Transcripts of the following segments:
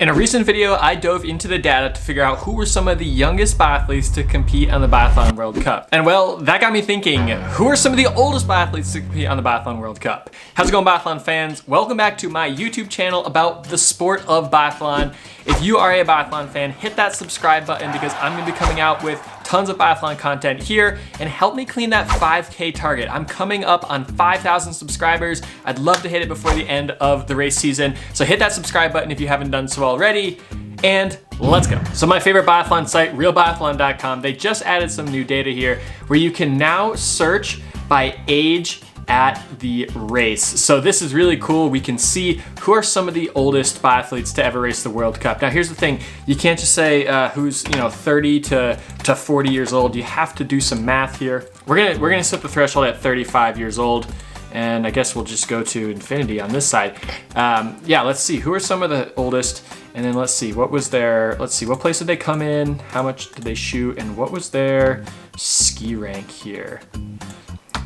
In a recent video, I dove into the data to figure out who were some of the youngest biathletes to compete on the Biathlon World Cup. And well, that got me thinking, who are some of the oldest biathletes to compete on the Biathlon World Cup? How's it going, biathlon fans? Welcome back to my YouTube channel about the sport of biathlon. If you are a biathlon fan, hit that subscribe button because I'm gonna be coming out with tons of biathlon content here and help me clean that 5K target. I'm coming up on 5,000 subscribers. I'd love to hit it before the end of the race season. So hit that subscribe button if you haven't done so already, and let's go. So my favorite biathlon site, realbiathlon.com, they just added some new data here where you can now search by age at the race. So this is really cool. We can see who are some of the oldest biathletes to ever race the World Cup. Now here's the thing, you can't just say who's 30 to 40 years old. You have to do some math here. We're gonna set the threshold at 35 years old, and I guess we'll just go to infinity on this side. Yeah, let's see, who are some of the oldest, and then let's see, what place did they come in, how much did they shoot, and what was their ski rank here.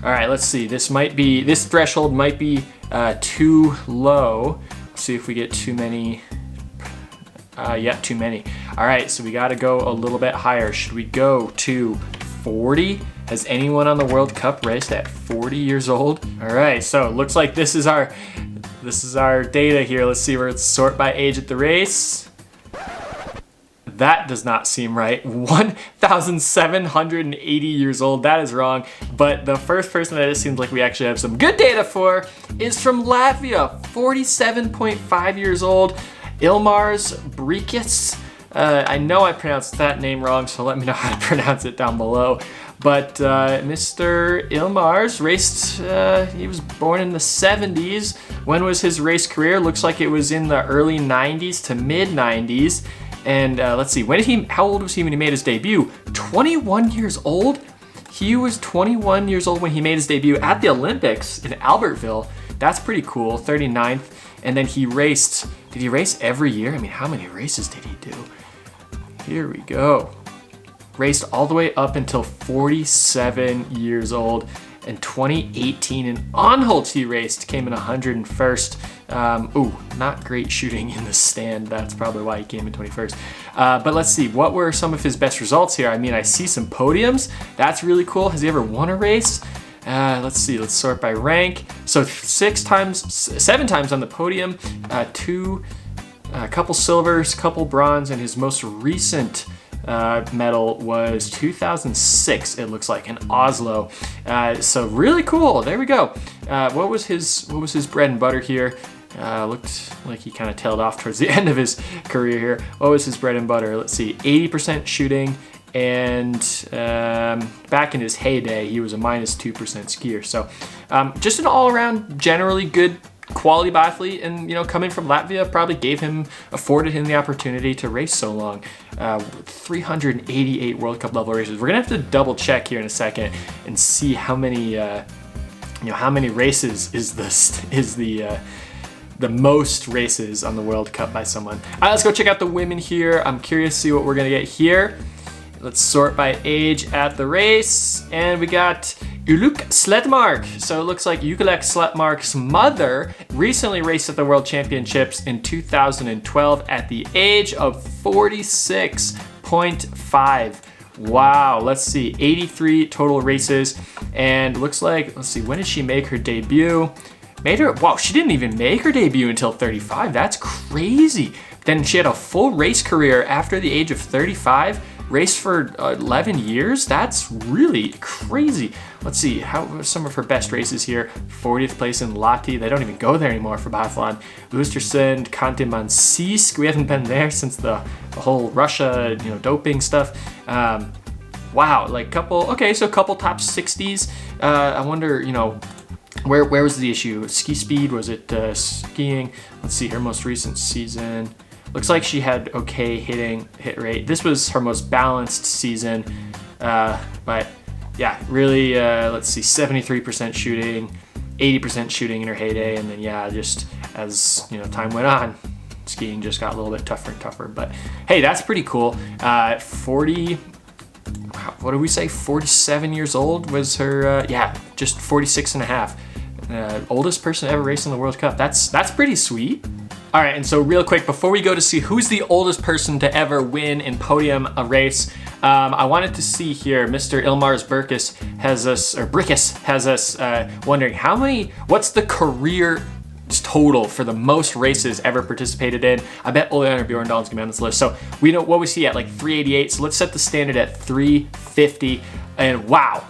All right, let's see, this threshold might be too low. Let's see if we get too many. Yeah, too many. All right, so we gotta go a little bit higher. Should we go to 40? Has anyone on the World Cup raced at 40 years old? All right, so it looks like this is our data here. Let's see where it's sort by age at the race. That does not seem right. 1,780 years old, that is wrong. But the first person that it seems like we actually have some good data for is from Latvia, 47.5 years old, Ilmars Brīķis. I know I pronounced that name wrong, so let me know how to pronounce it down below. But Mr. Ilmars raced, he was born in the 70s. When was his race career? Looks like it was in the early 90s to mid 90s. And let's see, how old was he when he made his debut? 21 years old? He was 21 years old when he made his debut at the Olympics in Albertville. That's pretty cool, 39th. And then he raced, did he race every year? I mean, how many races did he do? Here we go. Raced all the way up until 47 years old. In 2018 in Anhalt he raced, came in 101st. Ooh, not great shooting in the stand. That's probably why he came in 21st. But let's see, what were some of his best results here? I mean, I see some podiums. That's really cool. Has he ever won a race? Let's see, let's sort by rank. So 7 times on the podium, a couple silvers, couple bronze, and his most recent medal was 2006, it looks like, in Oslo. So really cool. There we go. What was his bread and butter here? Looked like he kind of tailed off towards the end of his career here. What was his bread and butter? Let's see, 80% shooting, and back in his heyday, he was a -2% skier. So just an all-around generally good quality biathlete, and coming from Latvia probably afforded him the opportunity to race so long. 388 World Cup level races. We're gonna have to double check here in a second and see how many races is the most races on the World Cup by someone. All right, let's go check out the women here. I'm curious to see what we're gonna get here. Let's sort by age at the race, and we got Uluk Sletmark. So it looks like Uluk Sletmark's mother recently raced at the World Championships in 2012 at the age of 46.5. Wow, let's see, 83 total races, and looks like, let's see, when did she make her debut? Wow, she didn't even make her debut until 35. That's crazy. Then she had a full race career after the age of 35. Raced for 11 years? That's really crazy. Let's see, how some of her best races here. 40th place in Lahti. They don't even go there anymore for biathlon. Östersund, Khanty-Mansiysk. We haven't been there since the whole Russia, doping stuff. Wow, like couple top 60s. I wonder, where was the issue? Ski speed? Was it skiing? Let's see, her most recent season. Looks like she had okay hit rate. This was her most balanced season, but yeah, really, let's see, 73% shooting, 80% shooting in her heyday, and then yeah, just as time went on, skiing just got a little bit tougher and tougher. But hey, that's pretty cool. 47 years old was her, just 46 and a half. Oldest person to ever race in the World Cup. That's pretty sweet. All right, and so real quick, before we go to see who's the oldest person to ever win in Podium a race, I wanted to see here, Mr. Ilmars Burkus has us, or Brickus has us wondering what's the career total for the most races ever participated in. I bet Ole Einar Bjorndal's gonna be on this list. So we know what we see at like 388. So let's set the standard at 350. And wow,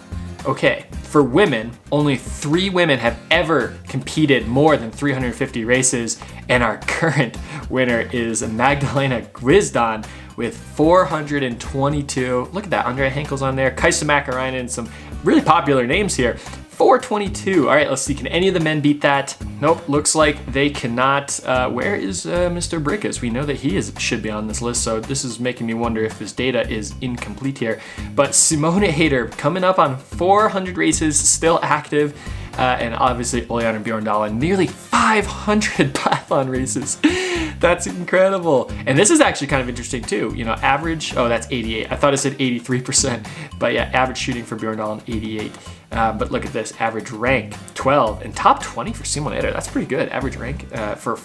okay. For women, only 3 women have ever competed more than 350 races. And our current winner is Magdalena Gwizdon with 422. Look at that, Andrea Henkel's on there. Kaisa Mäkäräinen, some really popular names here. 422. All right, let's see. Can any of the men beat that? Nope. Looks like they cannot. Where is Mr. Brickus? We know that he should be on this list, so this is making me wonder if this data is incomplete here. But Simone Hayter coming up on 400 races, still active. And obviously Ole Einar Bjorndal, nearly 500 biathlon races. That's incredible. And this is actually kind of interesting too. You know, average, oh, that's 88. I thought it said 83%, but yeah, average shooting for Bjorndal, 88. But look at this, average rank, 12, and top 20 for Simone Eder. That's pretty good. Average rank for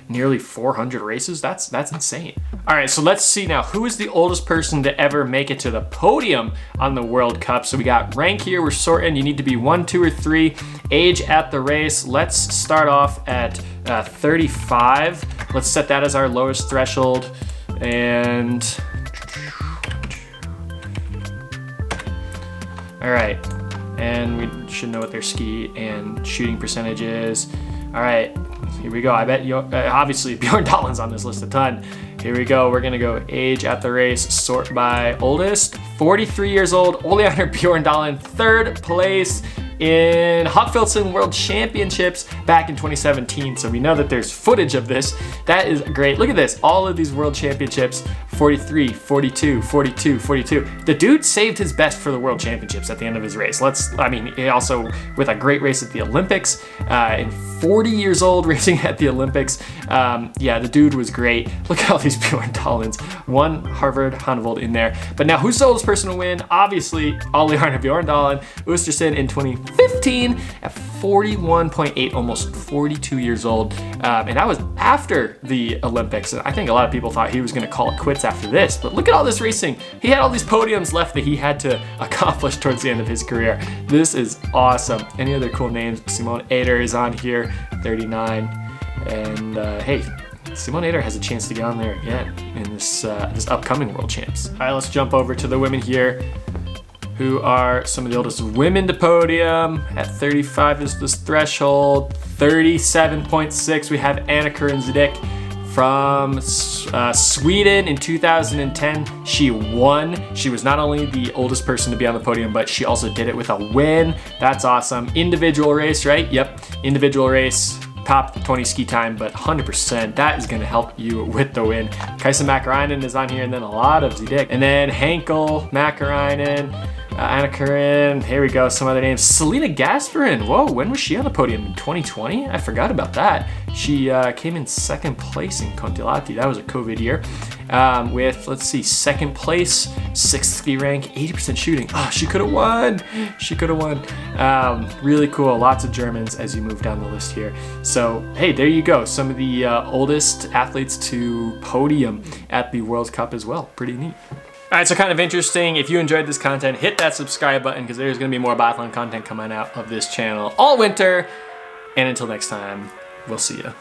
nearly 400 races. That's insane. All right, so let's see now, who is the oldest person to ever make it to the podium on the World Cup? So we got rank here, we're sorting. You need to be 1, 2, or 3. Age at the race, let's start off at 35. Let's set that as our lowest threshold. And all right, and we should know what their ski and shooting percentage is. All right, here we go. I bet you, obviously Bjorndalen's on this list a ton. Here we go. We're gonna go age at the race, sort by oldest. 43 years old, Ole Einar Bjorndalen, 3rd place in Hockfilson World Championships back in 2017. So we know that there's footage of this. That is great. Look at this, all of these World Championships, 43, 42, 42, 42. The dude saved his best for the World Championships at the end of his race. He also, with a great race at the Olympics, and 40 years old racing at the Olympics. Yeah, the dude was great. Look at all these Bjorndalens. 1 Harvard Hanvold in there. But now who's the oldest person to win? Obviously, Ole Einar Bjorndalen, Östersund in 2015 at 41.8, almost 42 years old. And that was after the Olympics. And I think a lot of people thought he was gonna call it quits after this, but look at all this racing. He had all these podiums left that he had to accomplish towards the end of his career. This is awesome. Any other cool names? Simone Eder is on here, 39. And hey, Simone Eder has a chance to get on there again in this upcoming World Champs. All right, let's jump over to the women here. Who are some of the oldest women to podium? At 35 is this threshold. 37.6, we have Anna-Karin Zidek from Sweden in 2010. She won. She was not only the oldest person to be on the podium, but she also did it with a win. That's awesome. Individual race, right? Yep, individual race. Top 20 ski time, but 100%, that is gonna help you with the win. Kaisa Mäkäräinen is on here, and then a lot of Zidek. And then Henkel, Mäkäräinen, Anna-Karin, here we go, some other names. Selena Gasparin, whoa, when was she on the podium? In 2020? I forgot about that. She came in 2nd place in Kontilahti. That was a COVID year. With, let's see, 2nd place, 6th ski rank, 80% shooting. Oh, she could have won. She could have won. Really cool, lots of Germans as you move down the list here. So, hey, there you go. Some of the oldest athletes to podium at the World Cup as well. Pretty neat. All right, so kind of interesting. If you enjoyed this content, hit that subscribe button because there's gonna be more biathlon content coming out of this channel all winter. And until next time, we'll see you.